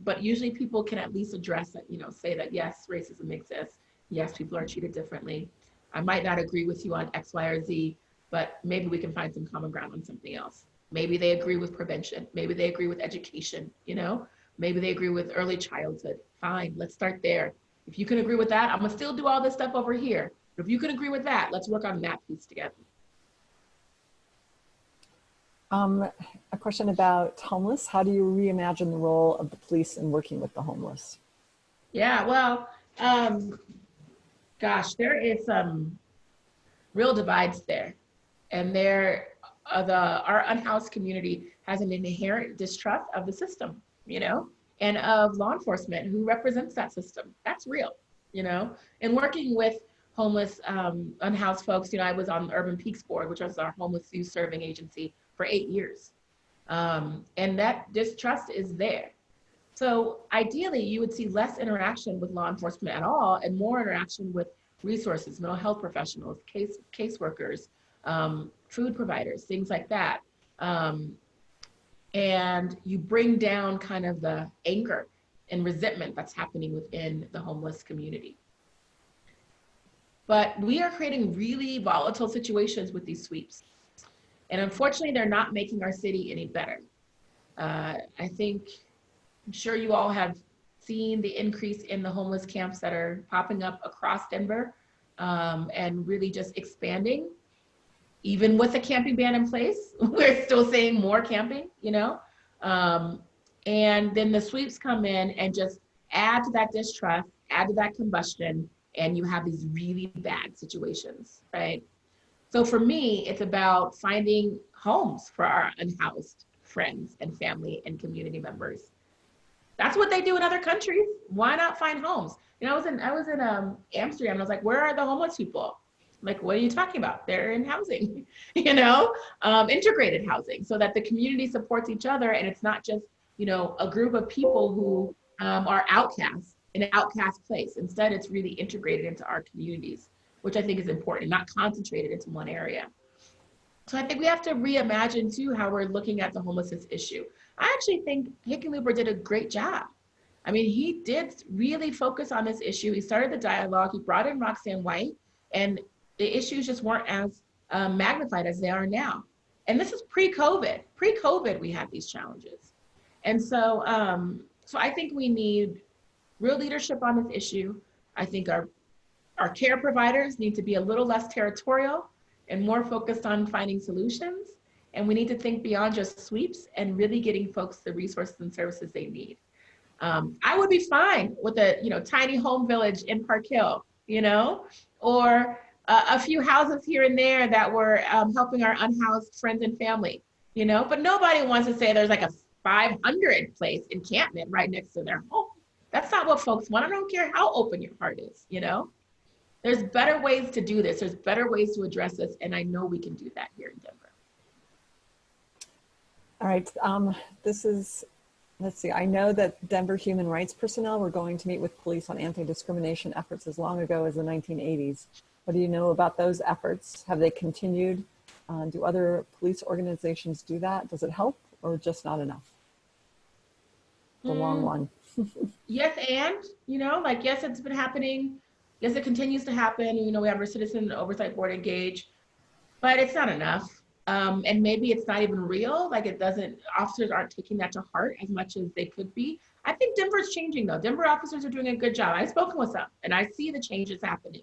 Speaker 2: But usually people can at least address it, you know, say that yes, racism exists. Yes, people are treated differently. I might not agree with you on X, Y, or Z, but maybe we can find some common ground on something else. Maybe they agree with prevention. Maybe they agree with education, you know, maybe they agree with early childhood. Fine, let's start there. If you can agree with that, I'm gonna still do all this stuff over here. But if you can agree with that, let's work on that piece together.
Speaker 4: A question about homeless. How do you reimagine the role of the police in working with the homeless?
Speaker 2: Yeah, well, gosh, there is some real divides there. And our unhoused community has an inherent distrust of the system, you know, and of law enforcement who represents that system. That's real, you know. And working with homeless, unhoused folks, you know, I was on the Urban Peaks Board, which was our homeless youth serving agency for 8 years. And that distrust is there. So ideally, you would see less interaction with law enforcement at all and more interaction with resources, mental health professionals, caseworkers, food providers, things like that. And you bring down kind of the anger and resentment that's happening within the homeless community. But we are creating really volatile situations with these sweeps. And unfortunately, they're not making our city any better. I think, I'm sure you all have seen the increase in the homeless camps that are popping up across Denver and really just expanding. Even with a camping ban in place, we're still seeing more camping, you know? And then the sweeps come in and just add to that distrust, add to that combustion, and you have these really bad situations, right? So for me, it's about finding homes for our unhoused friends and family and community members. That's what they do in other countries. Why not find homes? You know, I was in Amsterdam, and I was like, where are the homeless people? Like, what are you talking about? They're in housing, you know, integrated housing, so that the community supports each other, and it's not just, you know, a group of people who are outcasts in an outcast place. Instead, it's really integrated into our communities, which I think is important, not concentrated into one area. So I think we have to reimagine too how we're looking at the homelessness issue. I actually think Hickenlooper did a great job. I mean, he did really focus on this issue. He started the dialogue. He brought in Roxanne White, and the issues just weren't as magnified as they are now. And this is pre-COVID. Pre-COVID, we had these challenges. And so, so I think we need real leadership on this issue. I think our care providers need to be a little less territorial and more focused on finding solutions. And we need to think beyond just sweeps and really getting folks the resources and services they need. I would be fine with a, you know, tiny home village in Park Hill, you know, or a few houses here and there that were helping our unhoused friends and family, you know, but nobody wants to say there's like a 500 place encampment right next to their home. That's not what folks want. I don't care how open your heart is, you know. There's better ways to do this. There's better ways to address this. And I know we can do that here in Denver.
Speaker 4: All right, this is, let's see, I know that Denver human rights personnel were going to meet with police on anti-discrimination efforts as long ago as the 1980s. What do you know about those efforts? Have they continued? Do other police organizations do that? Does it help or just not enough? The long one.
Speaker 2: Yes, and, you know, like, yes, it's been happening. Yes, it continues to happen. You know, we have our Citizen Oversight Board engaged, but it's not enough. And maybe it's not even real. Like, it doesn't, officers aren't taking that to heart as much as they could be. I think Denver's changing though. Denver officers are doing a good job. I've spoken with some and I see the changes happening.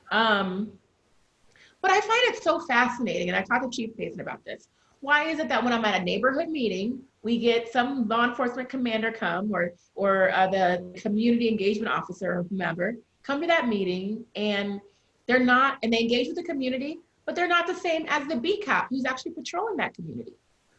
Speaker 2: But I find it so fascinating, and I talked to Chief Payson about this. Why is it that when I'm at a neighborhood meeting, we get some law enforcement commander come or the community engagement officer or whomever come to that meeting, and they're not, and they engage with the community, but they're not the same as the beat cop who's actually patrolling that community.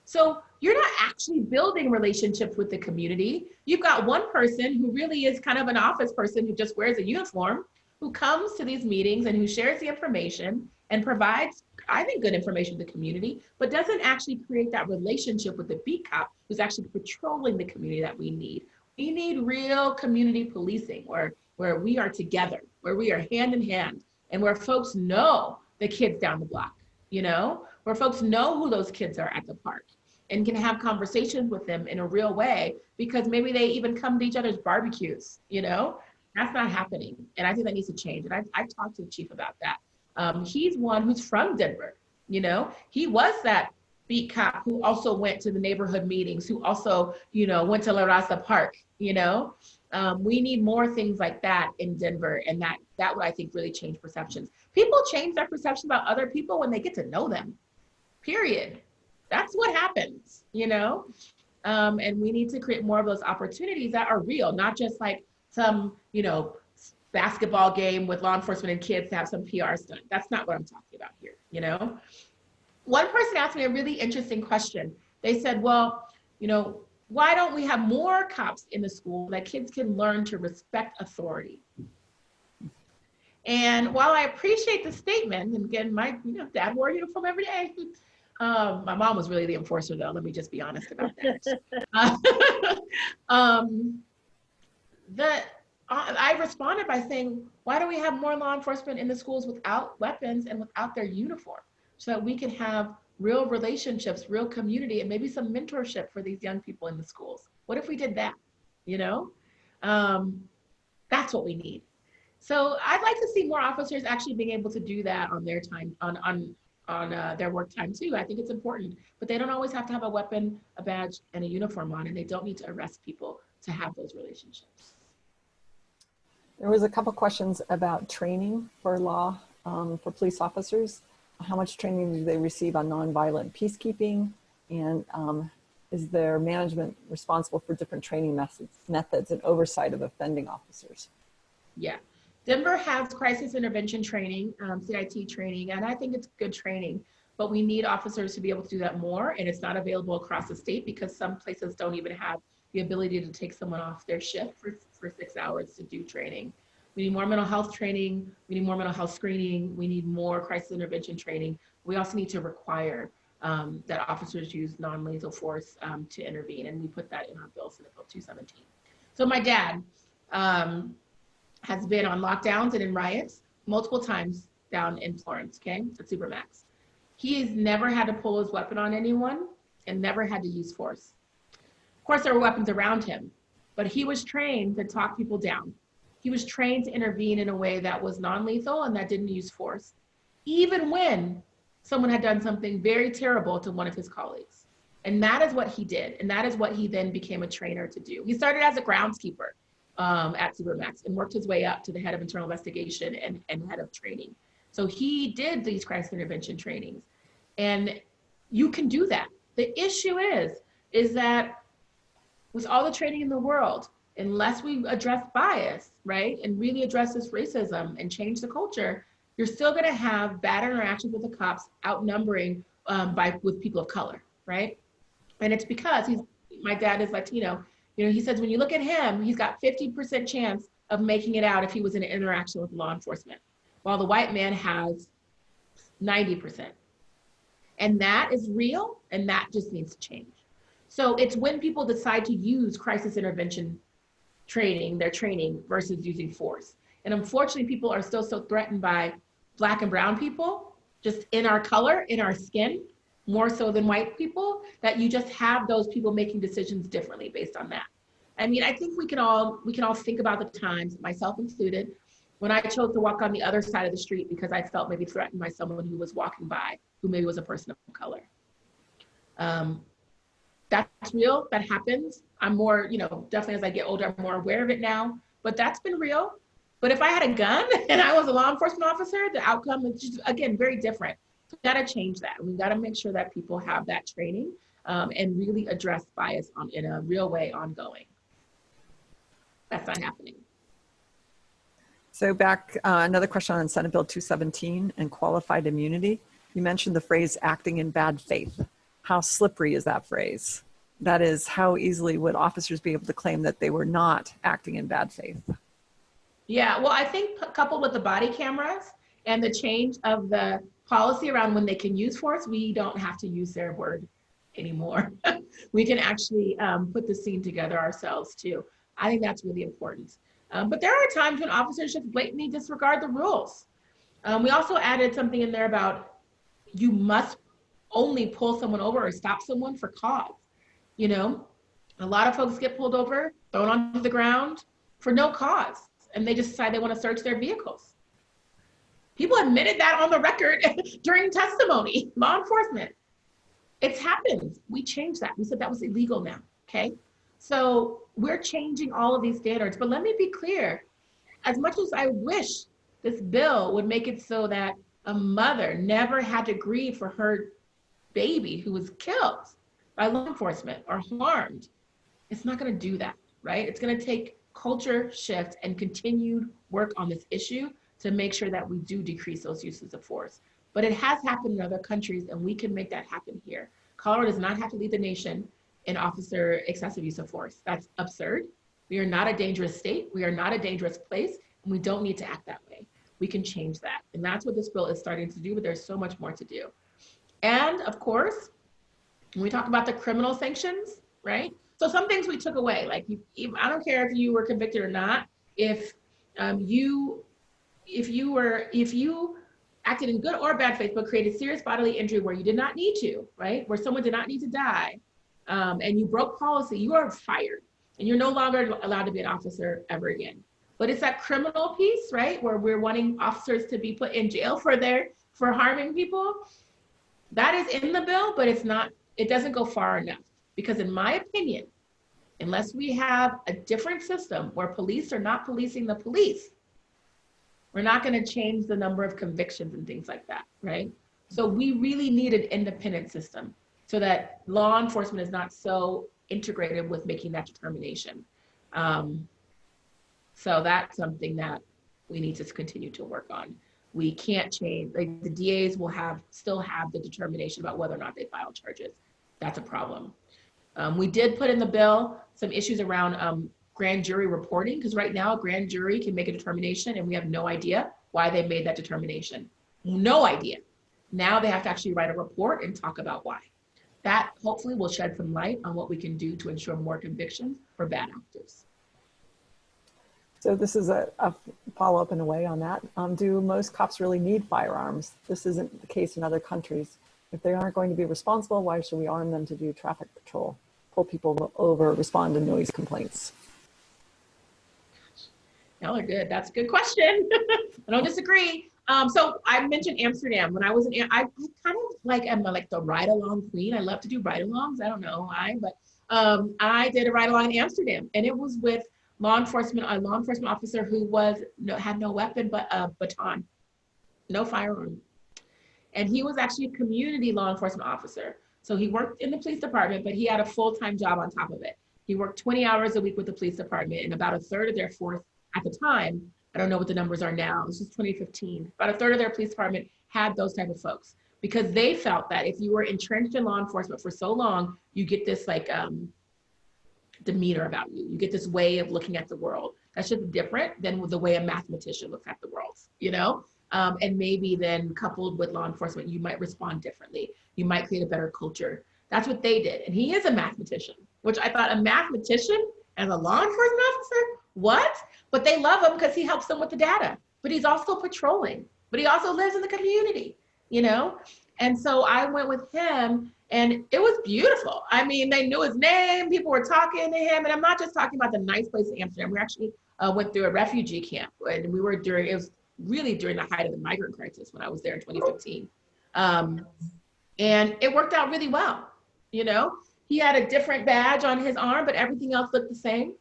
Speaker 2: So you're not actually building relationships with the community. You've got one person who really is kind of an office person who just wears a uniform, who comes to these meetings and who shares the information and provides, I think, good information to the community, but doesn't actually create that relationship with the beat cop who's actually patrolling the community that we need. We need real community policing where we are together, where we are hand in hand, and where folks know the kids down the block, you know, where folks know who those kids are at the park and can have conversations with them in a real way, because maybe they even come to each other's barbecues, you know. That's not happening. And I think that needs to change. And I've talked to the chief about that. He's one who's from Denver, you know. He was that beat cop who also went to the neighborhood meetings, who also, you know, went to La Raza Park, you know. We need more things like that in Denver, and that would, I think, really change perceptions. People change their perception about other people when they get to know them, period. That's what happens, you know. And we need to create more of those opportunities that are real, not just like some, you know, basketball game with law enforcement and kids to have some PR stunt. That's not what I'm talking about here, you know. One person asked me a really interesting question. They said, well, you know, why don't we have more cops in the school that kids can learn to respect authority? And while I appreciate the statement, and again, my dad wore a uniform every day. My mom was really the enforcer though, let me just be honest about that. I responded by saying, why don't we have more law enforcement in the schools without weapons and without their uniform, so that we can have real relationships, real community, and maybe some mentorship for these young people in the schools? What if we did that? You know, that's what we need. So I'd like to see more officers actually being able to do that on their time, on their work time too. I think it's important, but they don't always have to have a weapon, a badge, and a uniform on, and they don't need to arrest people to have those relationships.
Speaker 4: There was a couple questions about training for law, for police officers. How much training do they receive on nonviolent peacekeeping? And is their management responsible for different training methods and oversight of offending officers?
Speaker 2: Yeah, Denver has crisis intervention training, CIT training, and I think it's good training, but we need officers to be able to do that more, and it's not available across the state because some places don't even have the ability to take someone off their shift for 6 hours to do training. We need more mental health training. We need more mental health screening. We need more crisis intervention training. We also need to require that officers use non-lethal force to intervene. And we put that in our bill, Senate Bill 217. So my dad has been on lockdowns and in riots multiple times down in Florence, okay, at Supermax. He has never had to pull his weapon on anyone and never had to use force. Of course, there were weapons around him, but he was trained to talk people down. He was trained to intervene in a way that was non-lethal and that didn't use force, even when someone had done something very terrible to one of his colleagues. And that is what he did. And that is what he then became a trainer to do. He started as a groundskeeper at Supermax and worked his way up to the head of internal investigation and head of training. So he did these crisis intervention trainings. And you can do that. The issue is that with all the training in the world, unless we address bias, right, and really address this racism and change the culture, you're still gonna have bad interactions with the cops outnumbering with people of color, right? And it's because my dad is Latino. You know, he says when you look at him, he's got 50% chance of making it out if he was in an interaction with law enforcement, while the white man has 90%. And that is real, and that just needs to change. So it's when people decide to use crisis intervention training, their training, versus using force. And unfortunately, people are still so threatened by Black and brown people, just in our color, in our skin, more so than white people, that you just have those people making decisions differently based on that. I mean, I think we can all think about the times, myself included, when I chose to walk on the other side of the street because I felt maybe threatened by someone who was walking by, who maybe was a person of color. That's real, that happens. I'm more, definitely as I get older, I'm more aware of it now, but that's been real. But if I had a gun and I was a law enforcement officer, the outcome is just, again, very different. So we gotta change that. We gotta make sure that people have that training and really address bias in a real way ongoing. That's not happening.
Speaker 4: So back, another question on Senate Bill 217 and qualified immunity. You mentioned the phrase acting in bad faith. How slippery is that phrase? That is, how easily would officers be able to claim that they were not acting in bad faith?
Speaker 2: Yeah, well, I think coupled with the body cameras and the change of the policy around when they can use force, we don't have to use their word anymore. We can actually put the scene together ourselves too. I think that's really important. But there are times when officers just blatantly disregard the rules. We also added something in there about you must only pull someone over or stop someone for cause. A lot of folks get pulled over, thrown onto the ground for no cause, and they just decide they want to search their vehicles. People admitted that on the record during testimony, law enforcement. It's happened. We changed that. We said that was illegal now, okay? So we're changing all of these standards, but let me be clear. As much as I wish this bill would make it so that a mother never had to grieve for her baby who was killed by law enforcement or harmed, it's not gonna do that, right? It's gonna take culture shift and continued work on this issue to make sure that we do decrease those uses of force. But it has happened in other countries and we can make that happen here. Colorado does not have to lead the nation in officer excessive use of force. That's absurd. We are not a dangerous state. We are not a dangerous place, and we don't need to act that way. We can change that. And that's what this bill is starting to do, but there's so much more to do. And of course, when we talk about the criminal sanctions, right? So some things we took away, like I don't care if you were convicted or not, if you acted in good or bad faith, but created serious bodily injury where you did not need to, right? Where someone did not need to die, and you broke policy, you are fired and you're no longer allowed to be an officer ever again. But it's that criminal piece, right? Where we're wanting officers to be put in jail for harming people. That is in the bill, but it doesn't go far enough. Because in my opinion, unless we have a different system where police are not policing the police, we're not gonna change the number of convictions and things like that, right? So we really need an independent system so that law enforcement is not so integrated with making that determination. So that's something that we need to continue to work on. We can't change, like the DAs will still have the determination about whether or not they file charges. That's a problem. We did put in the bill some issues around grand jury reporting, because right now a grand jury can make a determination and we have no idea why they made that determination. No idea. Now they have to actually write a report and talk about why. That hopefully will shed some light on what we can do to ensure more convictions for bad actors.
Speaker 4: So this is a follow-up in a way on that. Do most cops really need firearms? This isn't the case in other countries. If they aren't going to be responsible, why should we arm them to do traffic patrol, pull people over, respond to noise complaints?
Speaker 2: Y'all are good. That's a good question. I don't disagree. So I mentioned Amsterdam. When I was in, I kind of like, I'm like the ride-along queen. I love to do ride-alongs. I don't know why, but I did a ride-along in Amsterdam, and it was with a law enforcement officer who had no weapon but a baton, no firearm. And he was actually a community law enforcement officer. So he worked in the police department, but he had a full-time job on top of it. He worked 20 hours a week with the police department, and about a third of their force at the time, I don't know what the numbers are now, this is 2015, about a third of their police department had those type of folks, because they felt that if you were entrenched in law enforcement for so long, you get this like demeanor about you. You get this way of looking at the world that's just different than the way a mathematician looks at the world, you know? And maybe then coupled with law enforcement, you might respond differently. You might create a better culture. That's what they did. And he is a mathematician, which I thought, a mathematician as a law enforcement officer? What? But they love him because he helps them with the data. But he's also patrolling. But he also lives in the community, you know? And so I went with him, and it was beautiful. I mean, they knew his name. People were talking to him. And I'm not just talking about the nice place in Amsterdam. We actually went through a refugee camp. And we were it was really during the height of the migrant crisis when I was there in 2015. And it worked out really well, you know? He had a different badge on his arm, but everything else looked the same.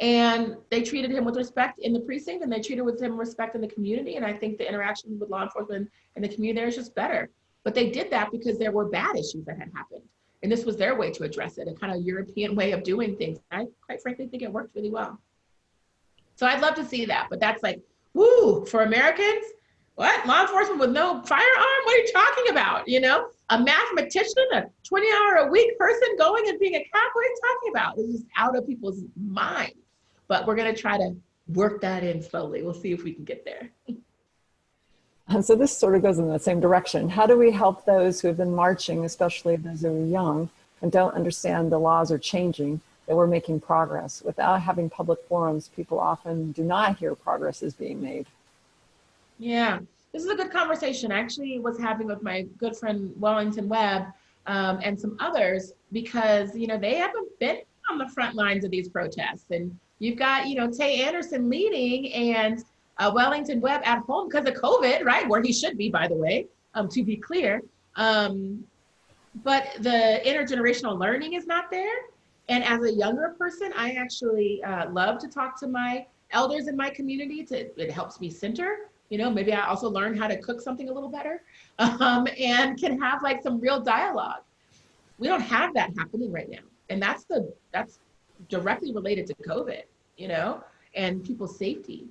Speaker 2: And they treated him with respect in the precinct, and they treated with him respect in the community. And I think the interaction with law enforcement and the community there is just better. But they did that because there were bad issues that had happened. And this was their way to address it, a kind of European way of doing things. I quite frankly think it worked really well. So I'd love to see that, but that's like, woo, for Americans, what? Law enforcement with no firearm? What are you talking about? You know, a mathematician, a 20-hour-a-week person going and being a cop? What are you talking about? It's just out of people's minds. But we're going to try to work that in slowly. We'll see if we can get there.
Speaker 4: And so this sort of goes in the same direction. How do we help those who have been marching, especially those who are young and don't understand the laws are changing, that we're making progress? Without having public forums, people often do not hear progress is being made.
Speaker 2: Yeah, this is a good conversation. I actually was having with my good friend Wellington Webb and some others, because, you know, they haven't been on the front lines of these protests. And you've got, you know, Tay Anderson leading and Wellington Webb at home because of COVID, right? Where he should be, by the way, to be clear. But the intergenerational learning is not there. And as a younger person, I actually love to talk to my elders in my community. It helps me center. You know, maybe I also learn how to cook something a little better and can have like some real dialogue. We don't have that happening right now. And that's directly related to COVID, you know, and people's safety.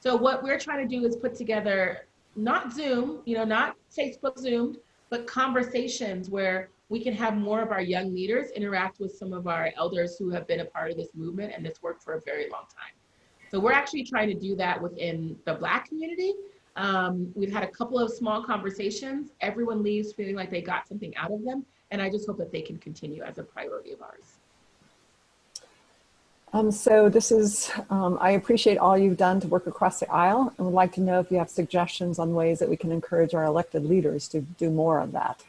Speaker 2: So what we're trying to do is put together, not Zoom, you know, not Facebook Zoom, but conversations where we can have more of our young leaders interact with some of our elders who have been a part of this movement and this worked for a very long time. So we're actually trying to do that within the Black community. We've had a couple of small conversations. Everyone leaves feeling like they got something out of them. And I just hope that they can continue as a priority of ours.
Speaker 4: So this is, I appreciate all you've done to work across the aisle, and would like to know if you have suggestions on ways that we can encourage our elected leaders to do more of that.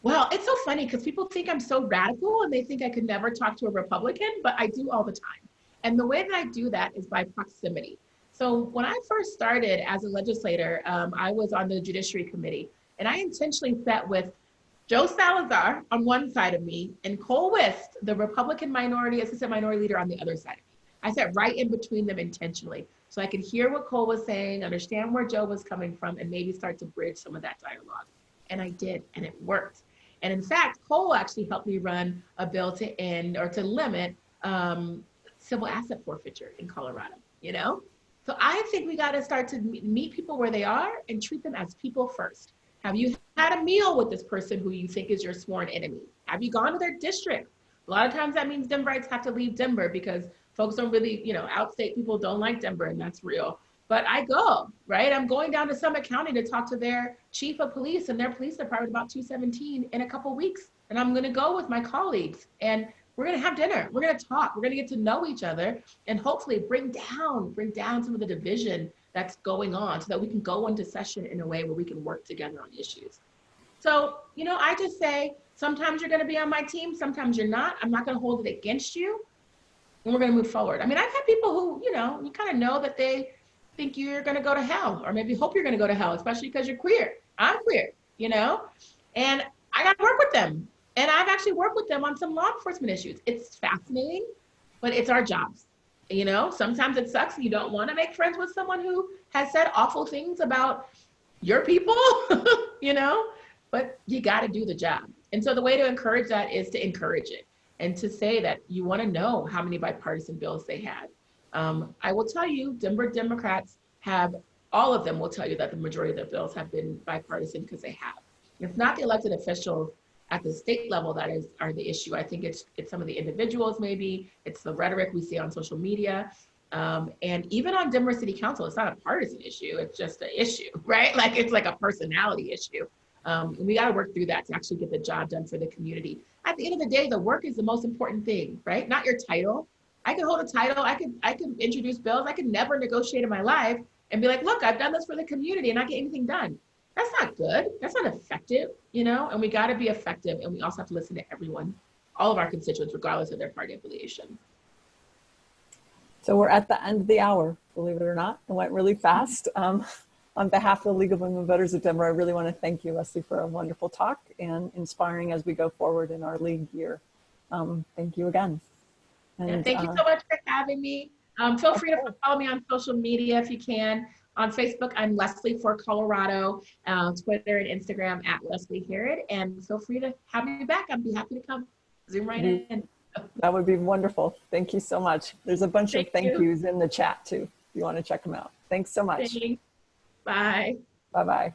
Speaker 2: Well, it's so funny because people think I'm so radical and they think I could never talk to a Republican, but I do all the time. And the way that I do that is by proximity. So when I first started as a legislator, I was on the Judiciary Committee, and I intentionally sat with Joe Salazar on one side of me and Cole Wist, the Republican assistant minority leader, on the other side of me. I sat right in between them intentionally so I could hear what Cole was saying, understand where Joe was coming from, and maybe start to bridge some of that dialogue. And I did, and it worked. And in fact, Cole actually helped me run a bill to end or to limit civil asset forfeiture in Colorado, you know? So I think we gotta start to meet people where they are and treat them as people first. Have you had a meal with this person who you think is your sworn enemy? Have you gone to their district? A lot of times that means Denverites have to leave Denver because folks don't really, outstate people don't like Denver, and that's real. But I go, right? I'm going down to Summit County to talk to their chief of police and their police department about 217 in a couple weeks. And I'm going to go with my colleagues and we're going to have dinner. We're going to talk. We're going to get to know each other and hopefully bring down some of the division that's going on so that we can go into session in a way where we can work together on issues. So, I just say, sometimes you're going to be on my team, sometimes you're not. I'm not going to hold it against you. And we're going to move forward. I mean, I've had people who, you kind of know that they think you're going to go to hell, or maybe hope you're going to go to hell, especially because you're queer. I'm queer, and I got to work with them. And I've actually worked with them on some law enforcement issues. It's fascinating, but it's our jobs. Sometimes it sucks. You don't want to make friends with someone who has said awful things about your people, but you got to do the job. And so the way to encourage that is to encourage it and to say that you want to know how many bipartisan bills they had. I will tell you, Denver Democrats all of them will tell you that the majority of their bills have been bipartisan because they have. It's not the elected officials at the state level that are the issue. I think it's some of the individuals, maybe it's the rhetoric we see on social media. And even on Denver City Council, it's not a partisan issue, it's just an issue, right? Like it's like a personality issue. And we got to work through that to actually get the job done for the community. At the end of the day, the work is the most important thing, right? Not your title. I could hold a title, I could introduce bills, I could never negotiate in my life and be like, look, I've done this for the community and not get anything done. That's not good. That's not effective, and we got to be effective. And we also have to listen to everyone, all of our constituents, regardless of their party affiliation.
Speaker 4: So we're at the end of the hour, believe it or not. It went really fast. On behalf of the League of Women Voters of Denver, I really want to thank you, Leslie, for a wonderful talk and inspiring as we go forward in our league year. Thank you again. And
Speaker 2: thank you so much for having me. Feel free to follow me on social media if you can. On Facebook, I'm Leslie for Colorado, Twitter and Instagram at Leslie Herod. And feel free to have me back. I'd be happy to come zoom right in.
Speaker 4: That would be wonderful. Thank you so much. There's a bunch of thank yous in the chat too, if you want to check them out. Thanks so much.
Speaker 2: Thanks. Bye.
Speaker 4: Bye-bye.